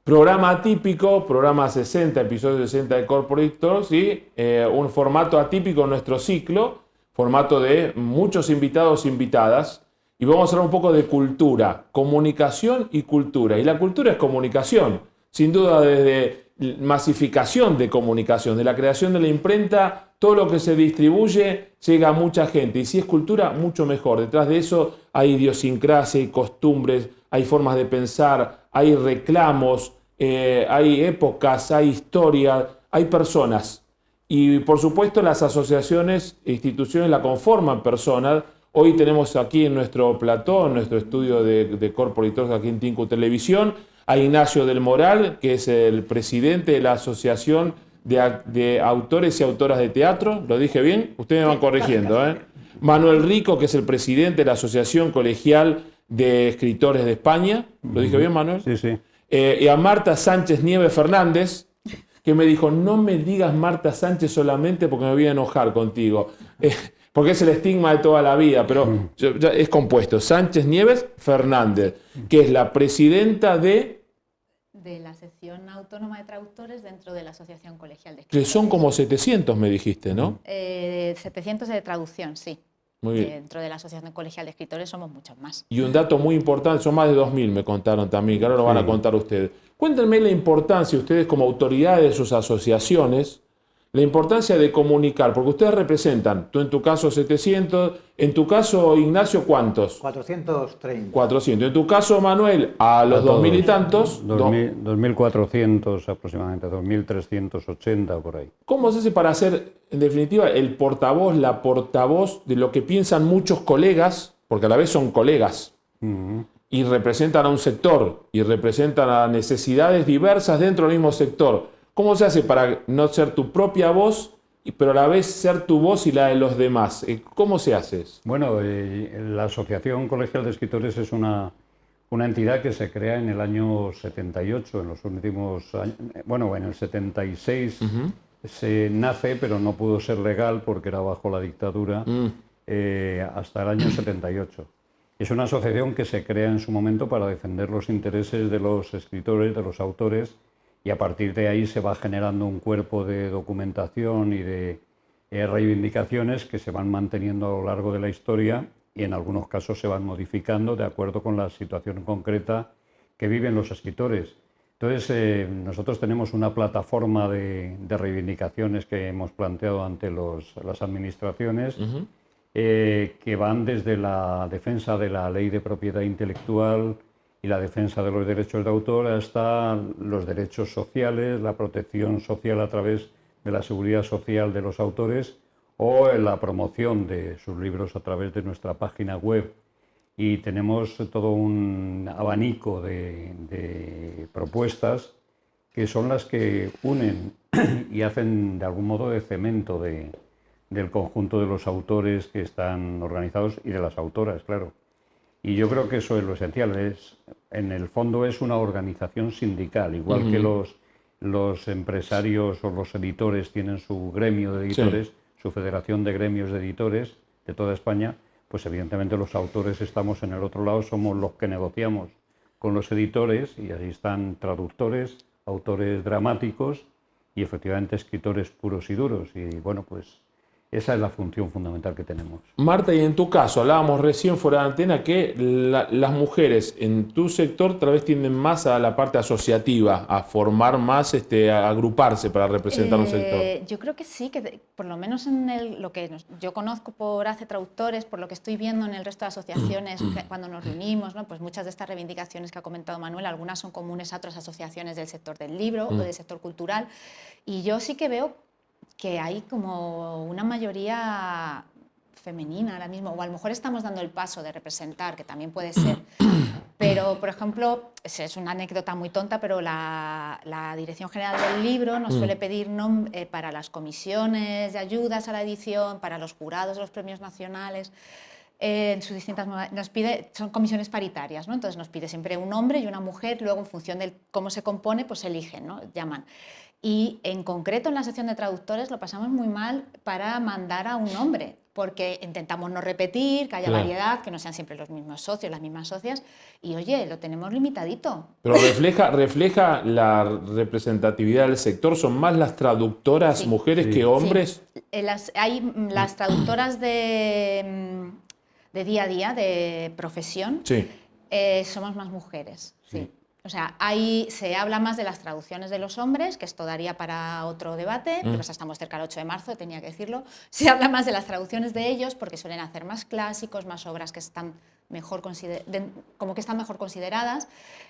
Programa atípico, programa 60, episodio 60 de Corporate Talks, y un formato atípico en nuestro ciclo, formato de muchos invitados e invitadas, y vamos a hablar un poco de cultura, comunicación y cultura. Y la cultura es comunicación, sin duda desde masificación de comunicación, de la creación de la imprenta, todo lo que se distribuye llega a mucha gente, y si es cultura, mucho mejor. Detrás de eso hay idiosincrasia, hay costumbres, hay formas de pensar, hay reclamos, hay épocas, hay historia, hay personas. Y por supuesto las asociaciones e instituciones la conforman personas. Hoy tenemos aquí en nuestro plató, en nuestro estudio de Corporate Talks aquí en Tinku Televisión, a Ignacio del Moral, que es el presidente de la Asociación de Autores y Autoras de Teatro. ¿Lo dije bien? Ustedes me van corrigiendo, ¿eh? Manuel Rico, que es el presidente de la Asociación Colegial de Escritores de España. ¿Lo dije bien, Manuel? Sí, sí. Y a Marta Sánchez Nieves Fernández, que me dijo, no me digas Marta Sánchez solamente porque me voy a enojar contigo. Porque es el estigma de toda la vida, pero es compuesto. Sánchez Nieves Fernández, que es la presidenta de la sección autónoma de traductores dentro de la Asociación Colegial de que Escritores. son como 700, me dijiste, ¿no? 700 de traducción, sí. Muy bien. Dentro de la Asociación Colegial de Escritores somos muchos más. Y un dato muy importante, son más de 2000, me contaron también, que ahora lo van a contar ustedes. Cuéntenme la importancia, ustedes como autoridades de sus asociaciones, la importancia de comunicar, porque ustedes representan, tú en tu caso 700, en tu caso Ignacio, ¿cuántos? 430. 400. En tu caso Manuel, a los 2000 y tantos. 2.400 aproximadamente, 2.380 por ahí. ¿Cómo se hace para ser, en definitiva, el portavoz, la portavoz de lo que piensan muchos colegas, porque a la vez son colegas, y representan a un sector, y representan a necesidades diversas dentro del mismo sector? ¿Cómo se hace para no ser tu propia voz, pero a la vez ser tu voz y la de los demás? ¿Cómo se hace? Bueno, la Asociación Colegial de Escritores es una entidad que se crea en el año 78, en los últimos años, bueno, en el 76 se nace, pero no pudo ser legal porque era bajo la dictadura, hasta el año 78. Es una asociación que se crea en su momento para defender los intereses de los escritores, de los autores, y a partir de ahí se va generando un cuerpo de documentación y de reivindicaciones que se van manteniendo a lo largo de la historia y en algunos casos se van modificando de acuerdo con la situación concreta que viven los escritores. Entonces, nosotros tenemos una plataforma de reivindicaciones que hemos planteado ante las administraciones, que van desde la defensa de la ley de propiedad intelectual y la defensa de los derechos de autor hasta los derechos sociales, la protección social a través de la seguridad social de los autores o la promoción de sus libros a través de nuestra página web. Y tenemos todo un abanico de propuestas que son las que unen y hacen de algún modo de cemento del conjunto de los autores que están organizados y de las autoras, claro. Y yo creo que eso es lo esencial, en el fondo es una organización sindical, igual que los empresarios o los editores tienen su gremio de editores, su federación de gremios de editores de toda España, pues evidentemente los autores estamos en el otro lado, somos los que negociamos con los editores y ahí están traductores, autores dramáticos y efectivamente escritores puros y duros y bueno, pues esa es la función fundamental que tenemos. Marta, y en tu caso, hablábamos recién fuera de antena que las mujeres en tu sector tal vez tienden más a la parte asociativa, a formar más, a agruparse para representar un sector. Yo creo que sí, que por lo menos en lo que yo conozco por Hace Traductores, por lo que estoy viendo en el resto de asociaciones, cuando nos reunimos, ¿no? Pues muchas de estas reivindicaciones que ha comentado Manuel, algunas son comunes a otras asociaciones del sector del libro o del sector cultural, y yo sí que veo que hay como una mayoría femenina ahora mismo, o a lo mejor estamos dando el paso de representar, que también puede ser, pero por ejemplo, es una anécdota muy tonta, pero la Dirección General del Libro nos suele pedir para las comisiones de ayudas a la edición, para los jurados de los premios nacionales, en sus distintas, nos pide, son comisiones paritarias, ¿no? Entonces nos pide siempre un hombre y una mujer, luego en función de cómo se compone, pues eligen, ¿no? Llaman. Y en concreto en la sección de traductores lo pasamos muy mal para mandar a un hombre. porque intentamos no repetir, que haya variedad, que no sean siempre los mismos socios, las mismas socias, y oye, lo tenemos limitadito. Pero refleja la representatividad del sector, ¿son más las traductoras mujeres que hombres? Sí. Las traductoras de día a día, de profesión, somos más mujeres, sí. O sea, ahí se habla más de las traducciones de los hombres, que esto daría para otro debate, pero estamos cerca del 8 de marzo, tenía que decirlo. Se habla más de las traducciones de ellos porque suelen hacer más clásicos, más obras que están mejor consideradas,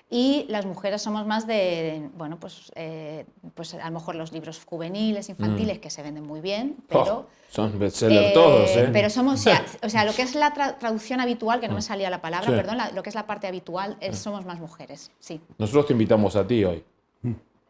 y las mujeres somos más de, bueno, pues a lo mejor los libros juveniles, infantiles, que se venden muy bien, pero... son bestseller todos, ¿eh? Pero somos, o sea, lo que es la traducción habitual, que no me salía la palabra, perdón, lo que es la parte habitual, somos más mujeres, sí. Nosotros te invitamos a ti hoy.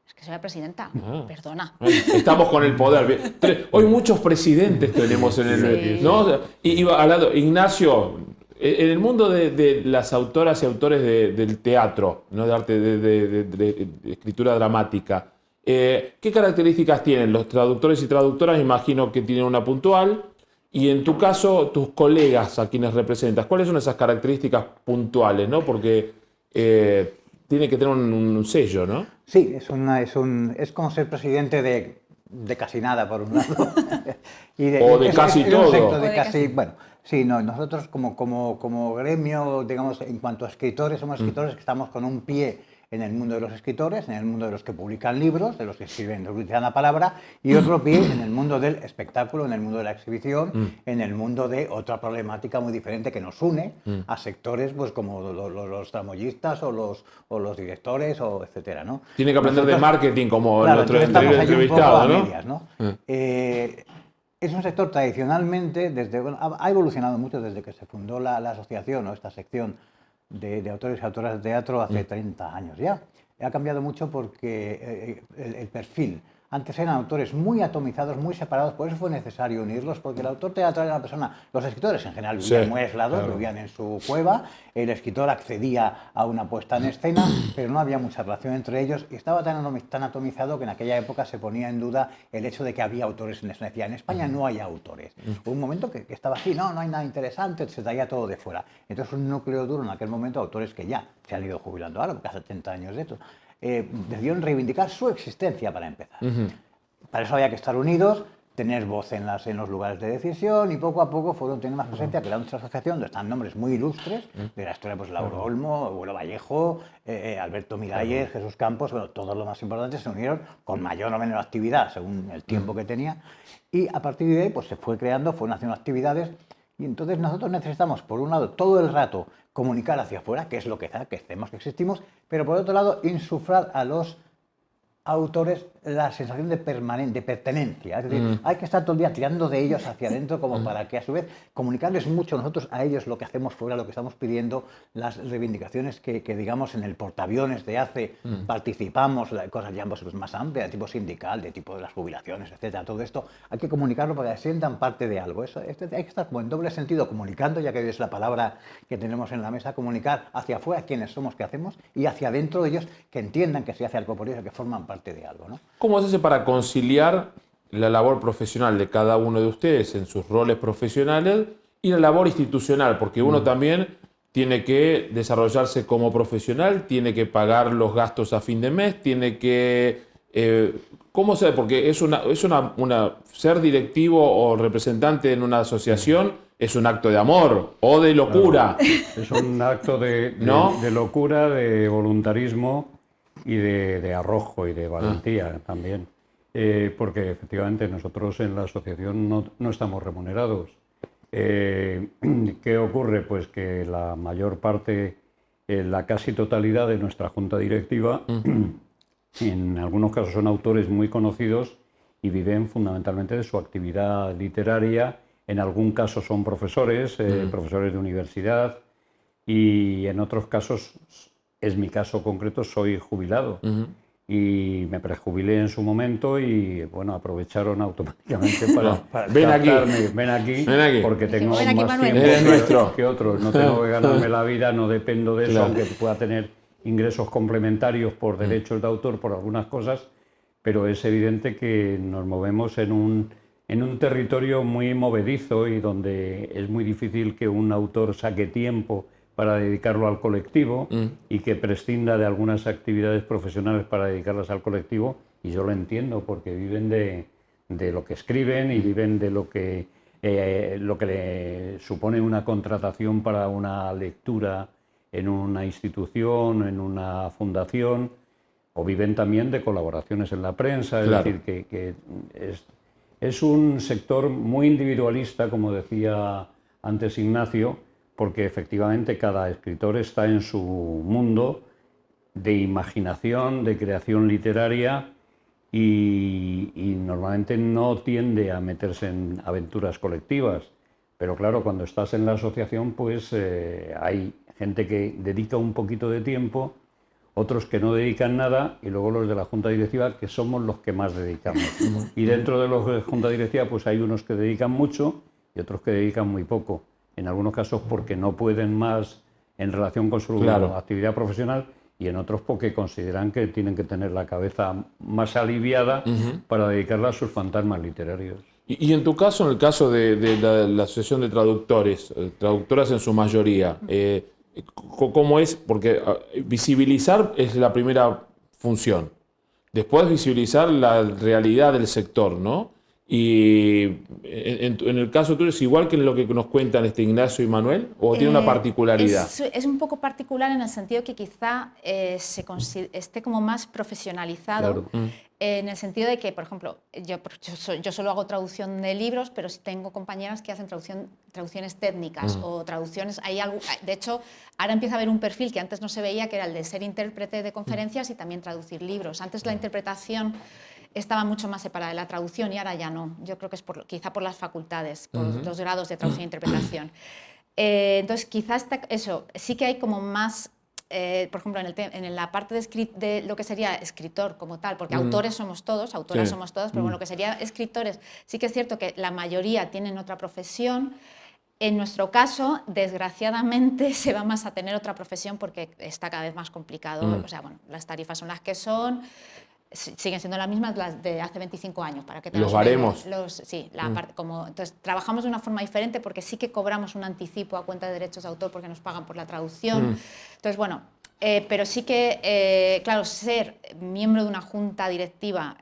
Es que soy la presidenta, perdona. Estamos con el poder. Hoy muchos presidentes tenemos en el... ¿no? Y hablando, Ignacio, en el mundo de las autoras y autores del teatro, ¿no? De arte, de escritura dramática, ¿qué características tienen los traductores y traductoras? Imagino que tienen una puntual. Y en tu caso, tus colegas a quienes representas, ¿cuáles son esas características puntuales, ¿no? Porque tiene que tener un sello, ¿no? Sí, es como ser presidente de casi nada, por un lado. O de casi todo. Bueno, sí, no, nosotros como gremio, digamos, en cuanto a escritores, somos escritores que estamos con un pie en el mundo de los escritores, en el mundo de los que publican libros, de los que escriben, utilizan la palabra, y otro pie en el mundo del espectáculo, en el mundo de la exhibición, en el mundo de otra problemática muy diferente que nos une a sectores pues como los tramoyistas o los directores, o etcétera, ¿no? Tiene que aprender de marketing como claro, nuestro estamos entrevistado, ahí un poco ¿no? a medias, ¿no? Es un sector tradicionalmente, ha evolucionado mucho desde que se fundó la asociación o esta sección de autores y autoras de teatro hace 30 años ya. Ha cambiado mucho porque el perfil. Antes eran autores muy atomizados, muy separados, por eso fue necesario unirlos, porque el autor teatral era una persona... Los escritores en general vivían muy aislados, vivían en su cueva, el escritor accedía a una puesta en escena, pero no había mucha relación entre ellos, y estaba tan atomizado que en aquella época se ponía en duda el hecho de que había autores en España. Decía, en España no hay autores. Hubo un momento que estaba así, no hay nada interesante, se traía todo de fuera. Entonces un núcleo duro en aquel momento, autores que ya se han ido jubilando ahora, porque hace 30 años de esto, decidieron reivindicar su existencia para empezar. Para eso había que estar unidos, tener voz en los lugares de decisión, y poco a poco fueron teniendo más presencia, creando nuestra asociación, donde están nombres muy ilustres de la historia, pues Lauro Olmo, Abuelo Vallejo, Alberto Miralles, Jesús Campos, bueno, todos los más importantes se unieron con mayor o menor actividad según el tiempo que tenía, y a partir de ahí pues se fue creando, fueron haciendo actividades. Y entonces nosotros necesitamos, por un lado, todo el rato comunicar hacia afuera, que es lo que hacemos, que existimos, pero por otro lado, insuflar a los autores la sensación de pertenencia. Es decir, hay que estar todo el día tirando de ellos hacia adentro como para que a su vez comunicarles mucho nosotros a ellos lo que hacemos fuera, lo que estamos pidiendo, las reivindicaciones que digamos en el portaaviones de ACE participamos, cosas ya pues, más amplias, de tipo sindical, de tipo de las jubilaciones, etcétera. Todo esto hay que comunicarlo para que sientan parte de algo. Eso, hay que estar como en doble sentido comunicando, ya que es la palabra que tenemos en la mesa, comunicar hacia afuera quiénes somos, qué hacemos, y hacia adentro de ellos que entiendan que se hace algo por ellos, que forman parte de algo, ¿no? ¿Cómo se hace para conciliar la labor profesional de cada uno de ustedes en sus roles profesionales y la labor institucional? Porque uno también tiene que desarrollarse como profesional, tiene que pagar los gastos a fin de mes, tiene que... ¿Cómo se hace? Porque ser directivo o representante en una asociación es un acto de amor o de locura. Es un acto de locura, de voluntarismo y de arrojo y de valentía también, porque efectivamente nosotros en la asociación no estamos remunerados. ¿Qué ocurre? Pues que la mayor parte, la casi totalidad de nuestra junta directiva, en algunos casos son autores muy conocidos y viven fundamentalmente de su actividad literaria. En algún caso son profesores, profesores de universidad, y en otros casos, es mi caso concreto, soy jubilado. Y me prejubilé en su momento y, bueno, aprovecharon automáticamente para ven aquí, porque tengo ven aquí, más Manuel. tiempo que otros. No tengo que ganarme la vida, no dependo de eso, aunque pueda tener ingresos complementarios por derechos de autor, por algunas cosas, pero es evidente que nos movemos en en un territorio muy movedizo y donde es muy difícil que un autor saque tiempo para dedicarlo al colectivo y que prescinda de algunas actividades profesionales para dedicarlas al colectivo, y yo lo entiendo porque viven de lo que escriben y viven de lo que le supone una contratación para una lectura en una institución, en una fundación, o viven también de colaboraciones en la prensa, es Claro. decir, que es un sector muy individualista, como decía antes Ignacio, porque efectivamente cada escritor está en su mundo de imaginación, de creación literaria, y normalmente no tiende a meterse en aventuras colectivas. Pero claro, cuando estás en la asociación, pues hay gente que dedica un poquito de tiempo, otros que no dedican nada, y luego los de la Junta Directiva, que somos los que más dedicamos. Y dentro de los de Junta Directiva, pues hay unos que dedican mucho y otros que dedican muy poco. En algunos casos porque no pueden más en relación con su actividad profesional, y en otros porque consideran que tienen que tener la cabeza más aliviada para dedicarla a sus fantasmas literarios. Y en tu caso, en el caso de la Asociación de Traductores, traductoras en su mayoría, ¿cómo es? Porque visibilizar es la primera función. Después visibilizar la realidad del sector, ¿no? Y en el caso tuyo, ¿es igual que lo que nos cuentan Ignacio y Manuel? ¿O tiene una particularidad? Es un poco particular en el sentido que quizá esté como más profesionalizado. Claro. En el sentido de que, por ejemplo, yo solo hago traducción de libros, pero sí tengo compañeras que hacen traducciones técnicas o traducciones. De hecho, ahora empieza a haber un perfil que antes no se veía, que era el de ser intérprete de conferencias y también traducir libros. Antes la interpretación estaba mucho más separada de la traducción y ahora ya no. Yo creo que es quizá por las facultades, por los grados de traducción e interpretación. Entonces, quizás eso, sí que hay como más... por ejemplo, en la parte de lo que sería escritor como tal, porque autores somos todos, autoras somos todas, pero bueno, lo que sería escritores, sí que es cierto que la mayoría tienen otra profesión. En nuestro caso, desgraciadamente, se va más a tener otra profesión porque está cada vez más complicado. O sea, bueno, las tarifas son las que son, siguen siendo las mismas las de hace 25 años. Para que los baremos. Sí, entonces trabajamos de una forma diferente porque sí que cobramos un anticipo a cuenta de derechos de autor porque nos pagan por la traducción. Entonces, bueno, pero sí que, claro, ser miembro de una junta directiva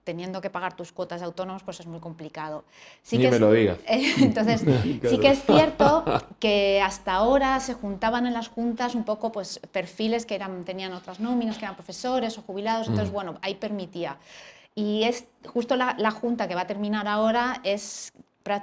teniendo que pagar tus cuotas de autónomos, pues es muy complicado. Sí Ni que me lo digas. Entonces, sí que es cierto que hasta ahora se juntaban en las juntas un poco pues, perfiles que tenían otras nóminas, que eran profesores o jubilados, entonces, bueno, ahí permitía. Y es justo la junta que va a terminar ahora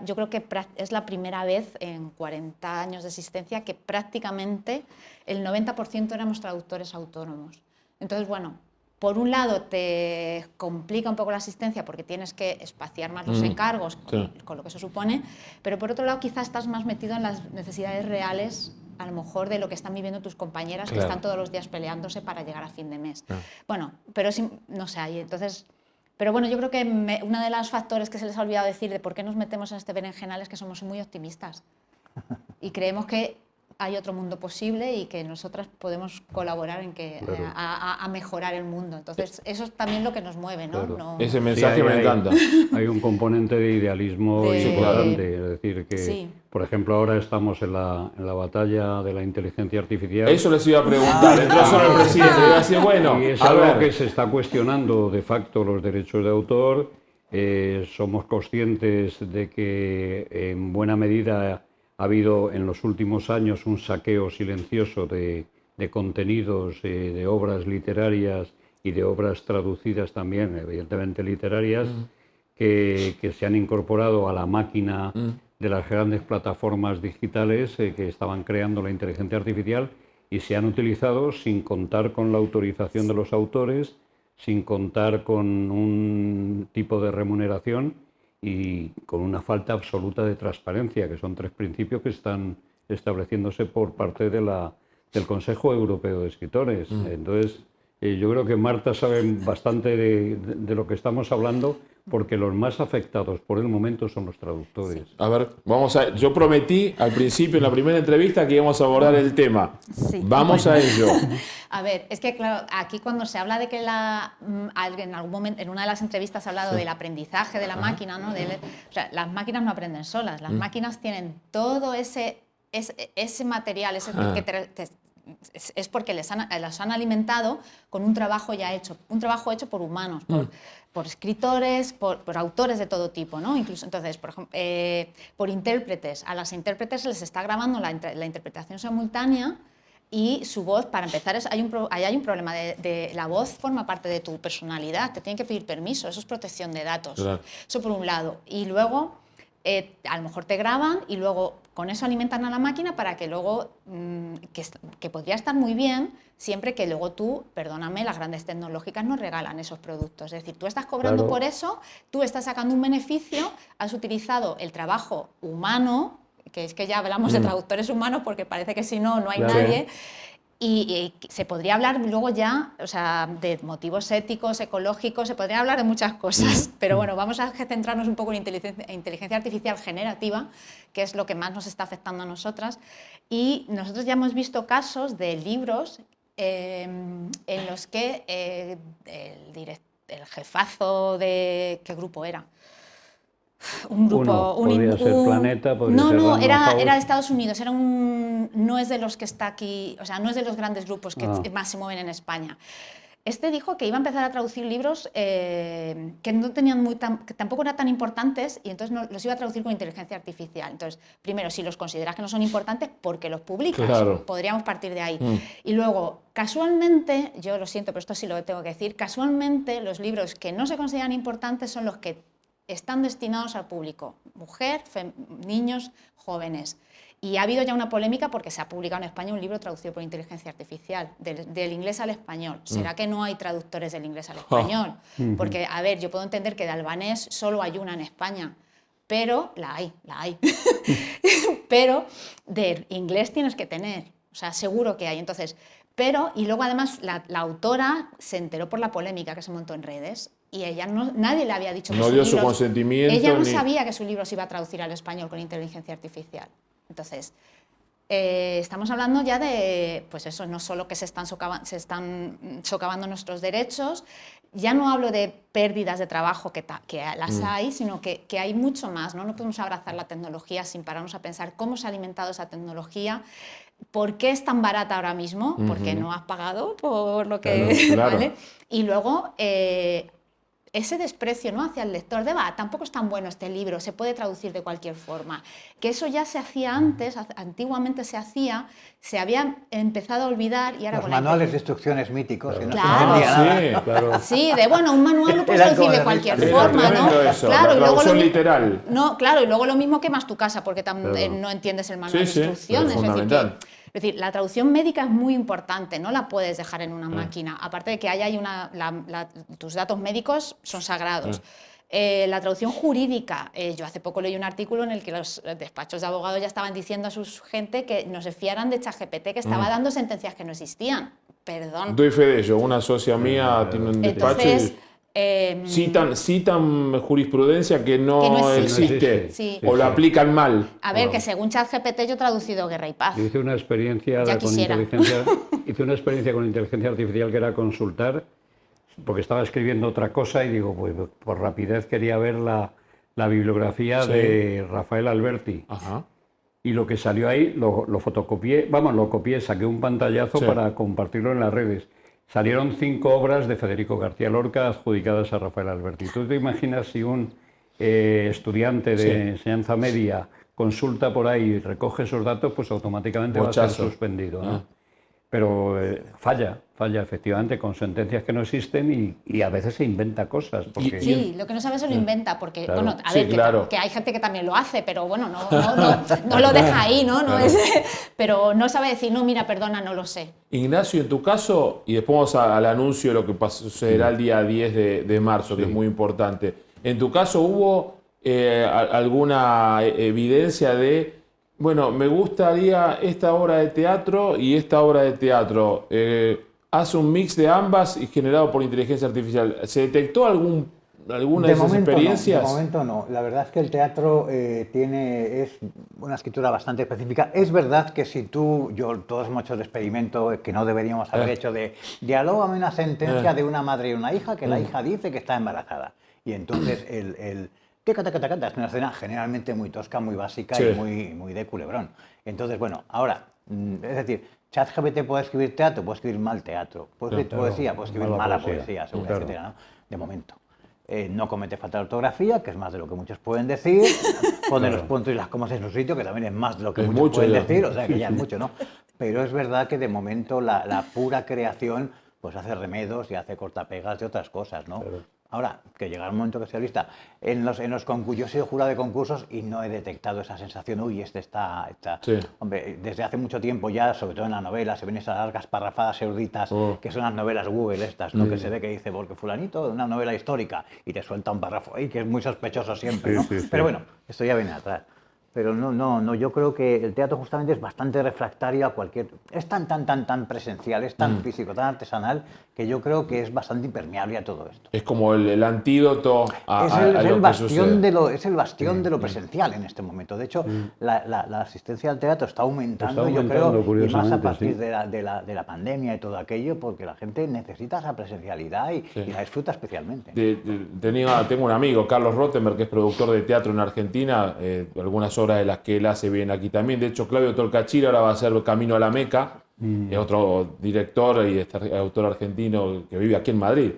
yo creo que es la primera vez en 40 años de existencia que prácticamente el 90% éramos traductores autónomos. Entonces, bueno, por un lado te complica un poco la asistencia porque tienes que espaciar más los encargos con lo que eso supone, pero por otro lado quizás estás más metido en las necesidades reales, a lo mejor de lo que están viviendo tus compañeras que están todos los días peleándose para llegar a fin de mes. Bueno, pero sí, no sé, ahí entonces... Pero bueno, yo creo que uno de los factores que se les ha olvidado decir de por qué nos metemos en este berenjenal es que somos muy optimistas y creemos que hay otro mundo posible y que nosotras podemos colaborar en que a mejorar el mundo. Entonces, eso es también lo que nos mueve, ¿no? Claro. Ese mensaje me encanta. Hay un componente de idealismo importante, es decir, que, por ejemplo, ahora estamos en la batalla de la inteligencia artificial. Eso les iba a preguntar, entró solo el presidente, iba a decir, bueno, y es algo que se está cuestionando de facto los derechos de autor. Somos conscientes de que en buena medida ha habido en los últimos años un saqueo silencioso de contenidos, de obras literarias y de obras traducidas también, evidentemente literarias, que se han incorporado a la máquina de las grandes plataformas digitales que estaban creando la inteligencia artificial y se han utilizado sin contar con la autorización de los autores, sin contar con un tipo de remuneración y con una falta absoluta de transparencia, que son 3 principios que están estableciéndose por parte del Consejo Europeo de Escritores. Entonces, Yo creo que Marta sabe bastante de lo que estamos hablando, porque los más afectados por el momento son los traductores. A ver, yo prometí al principio, en la primera entrevista, que íbamos a abordar el tema. Sí. Vamos a ello. A ver, es que claro, aquí cuando se habla de que en algún momento, en una de las entrevistas se ha hablado del aprendizaje de la máquina, ¿no? O sea, las máquinas no aprenden solas, las máquinas tienen todo ese material, es porque las han alimentado con un trabajo ya hecho, un trabajo hecho por humanos, por escritores, por autores de todo tipo, ¿no? Incluso, entonces, por ejemplo, por intérpretes. A las intérpretes les está grabando la interpretación simultánea y su voz, para empezar, hay un problema de la voz forma parte de tu personalidad, te tienen que pedir permiso, eso es protección de datos. Claro. Eso por un lado. Y luego, a lo mejor te graban y luego con eso alimentan a la máquina para que luego, que podría estar muy bien, siempre que luego tú, perdóname, las grandes tecnológicas nos regalan esos productos. Es decir, tú estás cobrando por eso, tú estás sacando un beneficio, has utilizado el trabajo humano, que es que ya hablamos de traductores humanos porque parece que si no, no hay nadie. Y se podría hablar luego ya, o sea, de motivos éticos, ecológicos, se podría hablar de muchas cosas, pero bueno, vamos a centrarnos un poco en inteligencia artificial generativa, que es lo que más nos está afectando a nosotras. Y nosotros ya hemos visto casos de libros en los que el jefazo de... ¿Qué grupo era? Un grupo, podría ser Planeta, podría ser no, era de Estados Unidos, no es de los que está aquí, o sea, no es de los grandes grupos que más se mueven en España. Este dijo que iba a empezar a traducir libros que no tenían que tampoco eran tan importantes, y entonces los iba a traducir con inteligencia artificial. Entonces, primero, si los consideras que no son importantes, ¿por qué los publicas? Claro. Podríamos partir de ahí. Y luego, casualmente, yo lo siento, pero esto sí lo tengo que decir, casualmente los libros que no se consideran importantes son los que están destinados al público, mujer, niños, jóvenes. Y ha habido ya una polémica porque se ha publicado en España un libro traducido por inteligencia artificial, del inglés al español. ¿Será que no hay traductores del inglés al español? Porque, a ver, yo puedo entender que de albanés solo hay una en España, pero la hay. Pero de inglés tienes que tener, o sea, seguro que hay. Entonces, y luego además la autora se enteró por la polémica que se montó en redes. Y ella nadie le había dicho que no dio su consentimiento. Ella no sabía que su libro se iba a traducir al español con inteligencia artificial. Entonces, estamos hablando ya de, pues eso, no solo que se están socavando nuestros derechos, ya no hablo de pérdidas de trabajo, que las hay, sino que hay mucho más, ¿no? No podemos abrazar la tecnología sin pararnos a pensar cómo se ha alimentado esa tecnología. ¿Por qué es tan barata ahora mismo? Porque no has pagado por lo que... Claro. ¿vale? Y luego... ese desprecio, ¿no?, hacia el lector tampoco es tan bueno este libro, se puede traducir de cualquier forma. Que eso ya se hacía antes, antiguamente se había empezado a olvidar y ahora los con manuales de instrucciones míticos. Claro. Que no se entendía nada. Claro. Sí, un manual lo puedes traducir de cualquier forma, ¿no? Eso, claro, la y luego traducción literal. No, claro, y luego lo mismo quemas tu casa porque no entiendes el manual de instrucciones. Es fundamental. Es decir, la traducción médica es muy importante, no la puedes dejar en una máquina. Aparte de que tus datos médicos son sagrados. La traducción jurídica. Yo hace poco leí un artículo en el que los despachos de abogados ya estaban diciendo a su gente que no se fiaran de ChatGPT, que estaba dando sentencias que no existían. Perdón. Doy fe de ello. Una socia mía tiene un despacho. Entonces, citan jurisprudencia que no existe, sí. O lo aplican mal. A ver, que según ChatGPT yo he traducido Guerra y Paz. Yo hice una experiencia con inteligencia artificial que era consultar, porque estaba escribiendo otra cosa y digo, pues por rapidez quería ver la bibliografía de Rafael Alberti. Ajá. Y lo que salió ahí lo fotocopié, lo copié, saqué un pantallazo para compartirlo en las redes. Salieron 5 obras de Federico García Lorca adjudicadas a Rafael Alberti. ¿Tú te imaginas si un estudiante de enseñanza media consulta por ahí y recoge esos datos, pues automáticamente va a ser suspendido, ¿no? Pero falla efectivamente con sentencias que no existen y a veces se inventa cosas. Porque... Sí, lo que no sabe se lo inventa, porque, bueno, a ver, que hay gente que también lo hace, pero bueno, no lo deja ahí, ¿no? Pero no sabe decir, no, mira, perdona, no lo sé. Ignacio, en tu caso, y después vamos al anuncio de lo que sucederá el día 10 de marzo, que es muy importante. En tu caso, ¿hubo alguna evidencia de, bueno, me gustaría esta obra de teatro y esta obra de teatro? hace un mix de ambas y generado por inteligencia artificial. ¿Se detectó alguna de esas experiencias? No, de momento no. La verdad es que el teatro es una escritura bastante específica. Es verdad que si todos hemos hecho el experimento que no deberíamos haber hecho de dialógame una sentencia de una madre y una hija que la hija dice que está embarazada. Y entonces es una escena generalmente muy tosca, muy básica y muy de culebrón. Entonces, bueno, ahora, es decir, ChatGPT puede escribir teatro, puede escribir mal teatro, puede escribir poesía, puede escribir mala poesía, etcétera, ¿no? De momento. No comete falta de ortografía, que es más de lo que muchos pueden decir, pone los puntos y las comas en su sitio, que también es más de lo que muchos pueden decir, o sea que ya es mucho, ¿no? Pero es verdad que de momento la pura creación pues hace remedos y hace cortapegas de otras cosas, ¿no? Ahora, que llegará un momento que sea vista. En los concursos, yo he sido jurado de concursos y no he detectado esa sensación, uy, está. Sí. Hombre, desde hace mucho tiempo ya, sobre todo en la novela, se ven esas largas parrafadas eruditas, que son las novelas Google estas, ¿no? Que se ve que dice, porque fulanito, una novela histórica, y te suelta un párrafo ahí, que es muy sospechoso siempre, ¿no? Pero bueno, esto ya viene atrás. Pero no, yo creo que el teatro justamente es bastante refractario a cualquier... Es tan presencial, es tan físico, tan artesanal, que yo creo que es bastante impermeable a todo esto. Es como el antídoto a lo que sucede. Es el bastión de lo presencial en este momento. De hecho, la asistencia al teatro está aumentando, yo creo, y más a partir de la pandemia y todo aquello, porque la gente necesita esa presencialidad y la disfruta especialmente. Tengo un amigo, Carlos Rottenberg, que es productor de teatro en Argentina, algunas obras de las que él hace bien aquí también. De hecho, Claudio Tolcachir ahora va a hacer Camino a la Meca, es otro director y autor argentino que vive aquí en Madrid,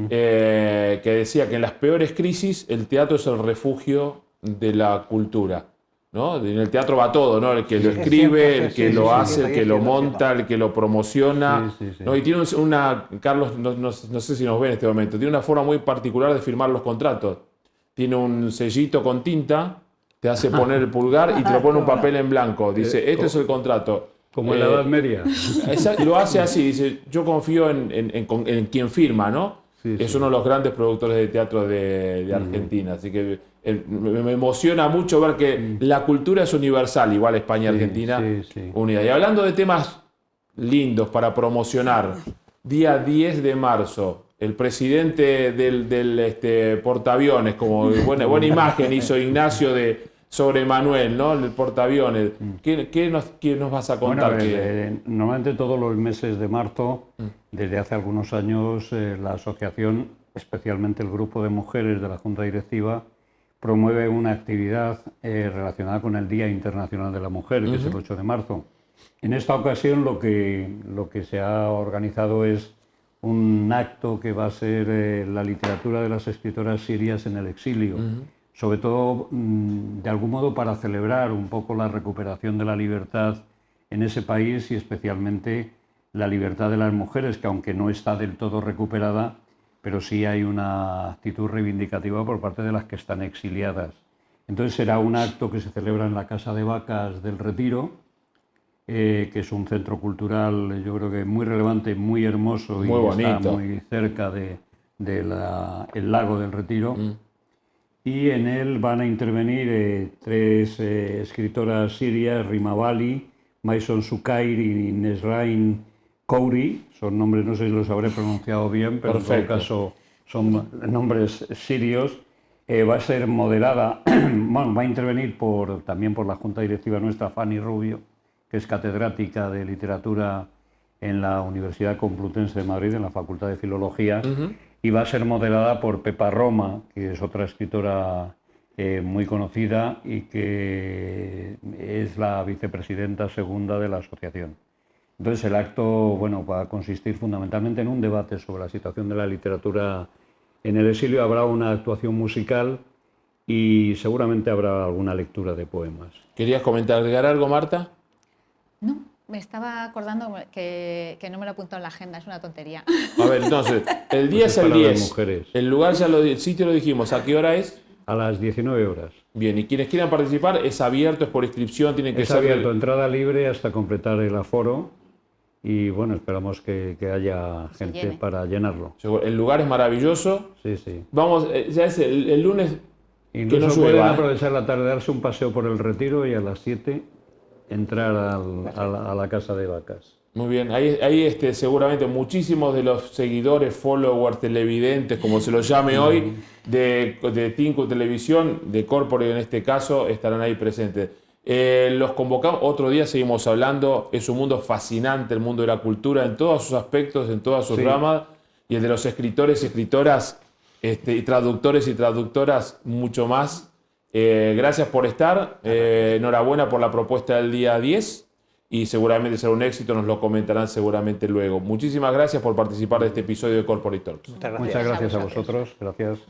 que decía que en las peores crisis el teatro es el refugio de la cultura, ¿no? En el teatro va todo, ¿no? El que lo escribe, el que lo hace, el que lo monta, el que lo promociona, ¿no? Y tiene Carlos, no sé si nos ve en este momento, tiene una forma muy particular de firmar los contratos. Tiene un sellito con tinta, te hace poner el pulgar y te lo pone un papel en blanco. Dice, este es el contrato. Como en la Edad Media. Lo hace así, dice, yo confío en quien firma, ¿no? Es uno de los grandes productores de teatro de Argentina. Así que me emociona mucho ver que la cultura es universal, igual España y Argentina unida. Y hablando de temas lindos para promocionar, día 10 de marzo, el presidente del portaaviones, como buena imagen hizo Ignacio sobre Manuel, ¿no? El portaaviones. ¿Qué nos vas a contar? Bueno, normalmente todos los meses de marzo, desde hace algunos años, la asociación, especialmente el grupo de mujeres de la Junta Directiva, promueve una actividad relacionada con el Día Internacional de la Mujer, que es el 8 de marzo. En esta ocasión lo que se ha organizado es un acto que va a ser la literatura de las escritoras sirias en el exilio. Sobre todo, de algún modo, para celebrar un poco la recuperación de la libertad en ese país y especialmente la libertad de las mujeres, que aunque no está del todo recuperada, pero sí hay una actitud reivindicativa por parte de las que están exiliadas. Entonces será un acto que se celebra en la Casa de Vacas del Retiro, que es un centro cultural, yo creo que muy relevante, muy hermoso, muy bonito. Está muy cerca del lago del Retiro. Y en él van a intervenir tres escritoras sirias, Rima Bali, Mayson Sukair y Nesrain Kouri. Son nombres, no sé si los habré pronunciado bien, pero en todo caso son nombres sirios. Va a ser moderada, bueno, va a intervenir también por la Junta Directiva nuestra, Fanny Rubio, que es catedrática de literatura en la Universidad Complutense de Madrid, en la Facultad de Filología, y va a ser moderada por Pepa Roma, que es otra escritora muy conocida y que es la vicepresidenta segunda de la asociación. Entonces el acto, bueno, va a consistir fundamentalmente en un debate sobre la situación de la literatura en el exilio. Habrá una actuación musical y seguramente habrá alguna lectura de poemas. ¿Querías agregar algo, Marta? No, me estaba acordando que no me lo he apuntado en la agenda, es una tontería. A ver, entonces, el día es el 10, el lugar el sitio lo dijimos, ¿a qué hora es? A las 19 horas. Bien, y quienes quieran participar, ¿es abierto, es por inscripción? Tiene que ser abierto, entrada libre hasta completar el aforo y bueno, esperamos que haya gente para llenarlo. El lugar es maravilloso. Sí, sí. Vamos, ya es el lunes. Incluso que no pueden aprovechar la tarde, darse un paseo por el Retiro y a las 7 entrar a la Casa de Vacas. Muy bien, ahí seguramente muchísimos de los seguidores, followers, televidentes, como se los llame hoy, de Tinku Televisión, de Corporate en este caso, estarán ahí presentes. Los convocamos, otro día seguimos hablando, es un mundo fascinante, el mundo de la cultura, en todos sus aspectos, en todas sus ramas, y el de los escritores y escritoras, y traductoras, mucho más. Gracias por estar, enhorabuena por la propuesta del día 10. Y seguramente será un éxito, nos lo comentarán seguramente luego. Muchísimas gracias por participar de este episodio de Corporate Talks. Muchas gracias a vosotros. Gracias.